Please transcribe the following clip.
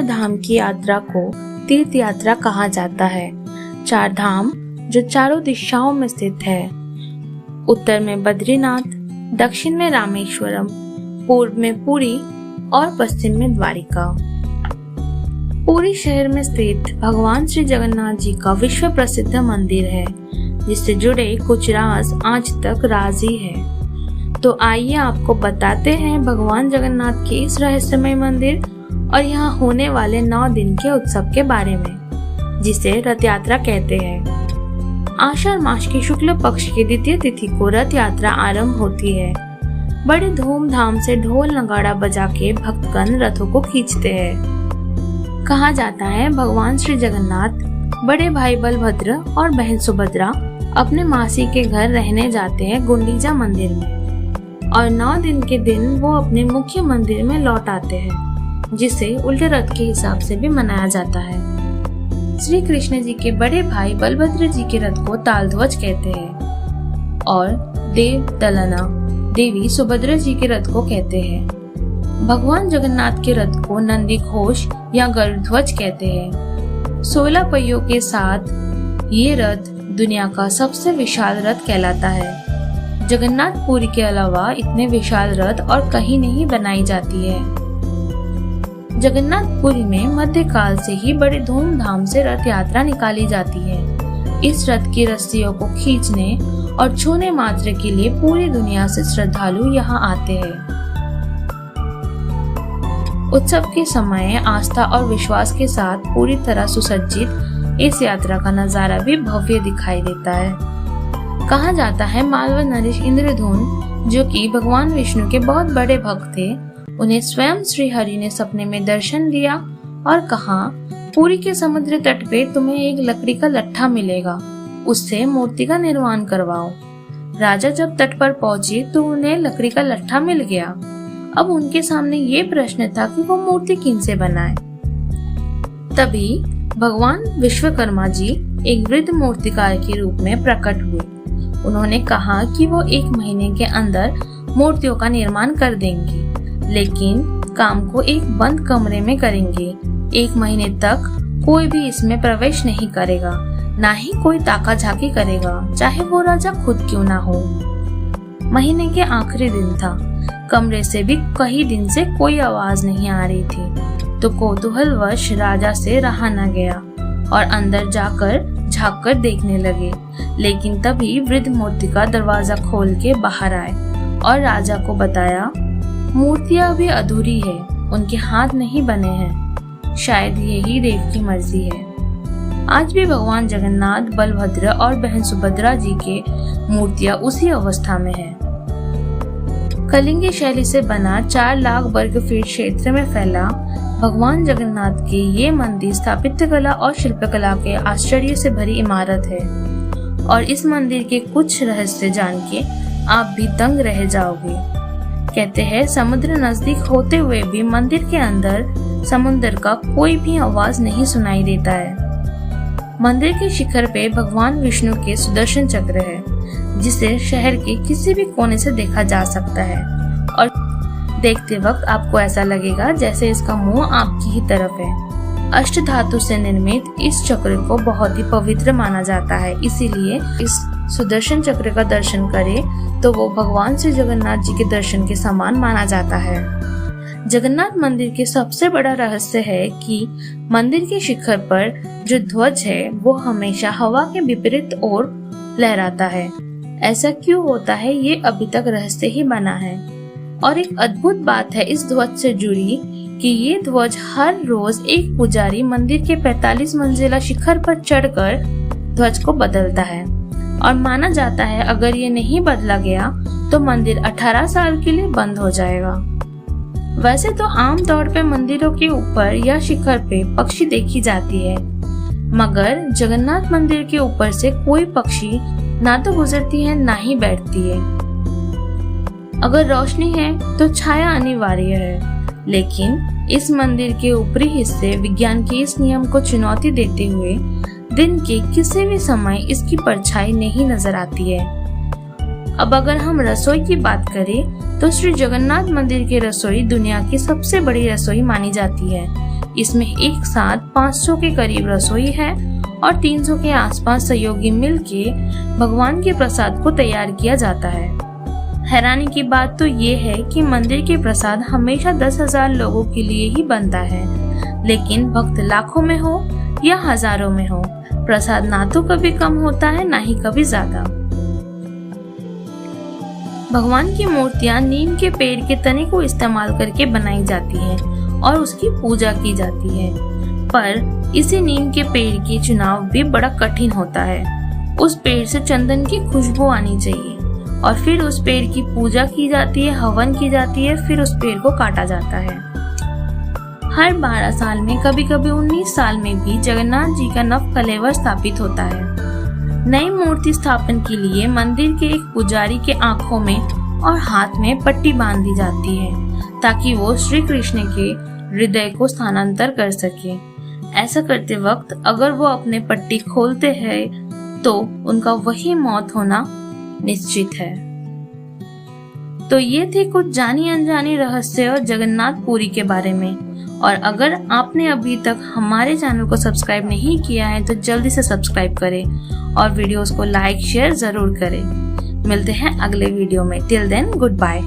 धाम की यात्रा को तीर्थ यात्रा कहा जाता है। 4 धाम जो चारों दिशाओं में स्थित है। उत्तर में बद्रीनाथ, दक्षिण में रामेश्वरम, पूर्व में पुरी और पश्चिम में द्वारिका। पुरी शहर में स्थित भगवान श्री जगन्नाथ जी का विश्व प्रसिद्ध मंदिर है, जिससे जुड़े कुछ राज आज तक राजी है। तो आइए आपको बताते हैं भगवान जगन्नाथ के इस रहस्यमय मंदिर और यहाँ होने वाले 9 दिन के उत्सव के बारे में, जिसे रथ यात्रा कहते हैं। आषाढ़ मास की शुक्ल पक्ष की द्वितीय तिथि को रथ यात्रा आरंभ होती है। बड़े धूमधाम से ढोल नगाड़ा बजा के भक्तगण रथों को खींचते हैं। कहा जाता है भगवान श्री जगन्नाथ बड़े भाई बलभद्र और बहन सुभद्रा अपने मासी के घर रहने जाते हैं गुंडीचा मंदिर में, और 9 दिन के दिन वो अपने मुख्य मंदिर में लौट आते हैं, जिसे उल्टे रथ के हिसाब से भी मनाया जाता है। श्री कृष्ण जी के बड़े भाई बलभद्र जी के रथ को तालध्वज कहते हैं और देव दलना देवी सुभद्रा जी के रथ को कहते हैं। भगवान जगन्नाथ के रथ को नंदी घोष या गरुड़ध्वज कहते हैं। 16 पहियों के साथ ये रथ दुनिया का सबसे विशाल रथ कहलाता है। जगन्नाथपुरी के अलावा इतने विशाल रथ और कहीं नहीं बनाई जाती है। जगन्नाथपुरी में मध्यकाल से ही बड़े धूमधाम से रथ यात्रा निकाली जाती है। इस रथ की रस्सियों को खींचने और छूने मात्र के लिए पूरी दुनिया से श्रद्धालु यहाँ आते हैं। उत्सव के समय आस्था और विश्वास के साथ पूरी तरह सुसज्जित इस यात्रा का नजारा भी भव्य दिखाई देता है। कहा जाता है मालव नरेश इंद्रधुन, जो कि भगवान विष्णु के बहुत बड़े भक्त थे, उन्हें स्वयं श्री हरि ने सपने में दर्शन दिया और कहा, पुरी के समुद्र तट पे तुम्हें एक लकड़ी का लट्ठा मिलेगा, उससे मूर्ति का निर्माण करवाओ। राजा जब तट पर पहुंचे तो उन्हें लकड़ी का लट्ठा मिल गया। अब उनके सामने ये प्रश्न था कि वो मूर्ति किनसे बनाए। तभी भगवान विश्वकर्मा जी एक वृद्ध मूर्तिकार के रूप में प्रकट हुए। उन्होंने कहा कि वो 1 महीने के अंदर मूर्तियों का निर्माण कर देंगे, लेकिन काम को एक बंद कमरे में करेंगे। 1 महीने तक कोई भी इसमें प्रवेश नहीं करेगा, ना ही कोई ताका झाकी करेगा, चाहे वो राजा खुद क्यों ना हो। महीने के आखिरी दिन था। कमरे से भी कई दिन से कोई आवाज नहीं आ रही थी, तो कौतूहलवश राजा से रहा न गया और अंदर जाकर झाँक कर देखने लगे। लेकिन तभी वृद्ध मूर्तिकार दरवाजा खोल के बाहर आए और राजा को बताया, मूर्तियाँ अभी अधूरी है, उनके हाथ नहीं बने हैं, शायद यही देव की मर्जी है। आज भी भगवान जगन्नाथ, बलभद्र और बहन सुभद्रा जी के मूर्तियाँ उसी अवस्था में है। कलिंगी शैली से बना 4 लाख वर्ग फीट क्षेत्र में फैला भगवान जगन्नाथ की ये मंदिर स्थापत्य कला और शिल्पकला के आश्चर्य से भरी इमारत है, और इस मंदिर के कुछ रहस्य जान के आप भी दंग रह जाओगे। कहते हैं समुद्र नजदीक होते हुए भी मंदिर के अंदर समुद्र का कोई भी आवाज नहीं सुनाई देता है। मंदिर के शिखर पे भगवान विष्णु के सुदर्शन चक्र है, जिसे शहर के किसी भी कोने से देखा जा सकता है, और देखते वक्त आपको ऐसा लगेगा जैसे इसका मुंह आपकी ही तरफ है। अष्ट धातु से निर्मित इस चक्र को बहुत ही पवित्र माना जाता है, इसीलिए इस सुदर्शन चक्र का दर्शन करे तो वो भगवान श्री जगन्नाथ जी के दर्शन के समान माना जाता है। जगन्नाथ मंदिर के सबसे बड़ा रहस्य है कि मंदिर के शिखर पर जो ध्वज है वो हमेशा हवा के विपरीत ओर लहराता है। ऐसा क्यों होता है ये अभी तक रहस्य ही बना है। और एक अद्भुत बात है इस ध्वज से जुड़ी कि ये ध्वज हर रोज एक पुजारी मंदिर के 45 मंजिला शिखर पर चढ़कर ध्वज को बदलता है, और माना जाता है अगर ये नहीं बदला गया तो मंदिर 18 साल के लिए बंद हो जाएगा। वैसे तो आम तौर पे मंदिरों के ऊपर या शिखर पे पक्षी देखी जाती है, मगर जगन्नाथ मंदिर के ऊपर से कोई पक्षी ना तो गुजरती है ना ही बैठती है। अगर रोशनी है तो छाया अनिवार्य है, लेकिन इस मंदिर के ऊपरी हिस्से विज्ञान के इस नियम को चुनौती देते हुए दिन के किसी भी समय इसकी परछाई नहीं नजर आती है। अब अगर हम रसोई की बात करें तो श्री जगन्नाथ मंदिर की रसोई दुनिया की सबसे बड़ी रसोई मानी जाती है। इसमें एक साथ 500 के करीब रसोई है और 300 के आसपास सहयोगी मिलके भगवान के प्रसाद को तैयार किया जाता है। हैरानी की बात तो ये है कि मंदिर के प्रसाद हमेशा 10,000 लोगों के लिए ही बनता है, लेकिन भक्त लाखों में हो या हजारों में हो, प्रसाद ना तो कभी कम होता है ना ही कभी ज्यादा। भगवान की मूर्तियां नीम के पेड़ के तने को इस्तेमाल करके बनाई जाती हैं और उसकी पूजा की जाती है, पर इसी नीम के पेड़ की चुनाव भी बड़ा कठिन होता है। उस पेड़ से चंदन की खुशबू आनी चाहिए और फिर उस पेड़ की पूजा की जाती है, हवन की जाती है, फिर उस पेड़ को काटा जाता है। हर 12 साल में, कभी कभी 19 साल में भी जगन्नाथ जी का नव कलेवर स्थापित होता है। नई मूर्ति स्थापन के लिए मंदिर के एक पुजारी के आंखों में और हाथ में पट्टी बांध दी जाती है ताकि वो श्री कृष्ण के हृदय को स्थानांतर कर सके। ऐसा करते वक्त अगर वो अपने पट्टी खोलते हैं तो उनका वही मौत होना निश्चित है। तो ये थे कुछ जानी अनजानी रहस्य और जगन्नाथ पुरी के बारे में। और अगर आपने अभी तक हमारे चैनल को सब्सक्राइब नहीं किया है तो जल्दी से सब्सक्राइब करें और वीडियोस को लाइक शेयर जरूर करें। मिलते हैं अगले वीडियो में। Till then good bye.